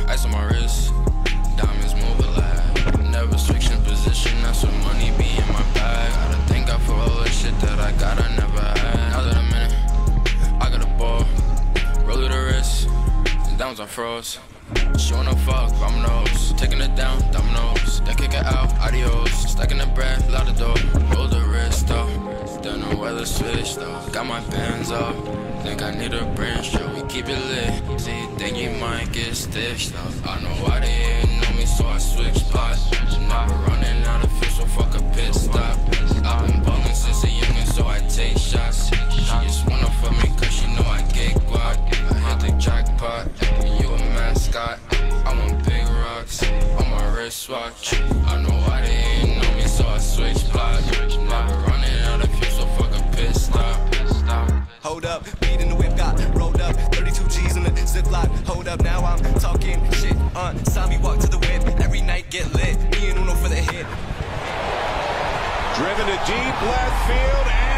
ice on my wrist, diamonds move alive. Never switching position, that's what money be in my bag. Gotta thank God for all the shit that I got, I never had. Now that I'm in it, I got a ball, roll to the wrist, downs on froze. She wanna fuck, dominoes, taking it down, dominoes. Then kick it out, adios. Stacking the bread, loud the door, roll the wrist though. Don't know where the switch though. Got my bands up, think I need a branch though. We keep it lit, see you think you might get stitched though. I know why they didn't know me, so I switch spots. Never running out of fuel, so fuck a pit stop. I've been ballin' since a youngin', so I take shots. She just wanna fuck me cause she know I get guac. I hit the jackpot, and you a mascot. I want big rocks on my wristwatch. I know why they didn't know me, so I switch spots. Never running out of fuel, so fuck a pit stop. Hold up, beat in the whip, got rolled up, 32 G's in the ziplock. Hold up, now I'm talking shit on Zombie walk to the whip, every night get lit, me and Uno for the hit. Driven to deep left field.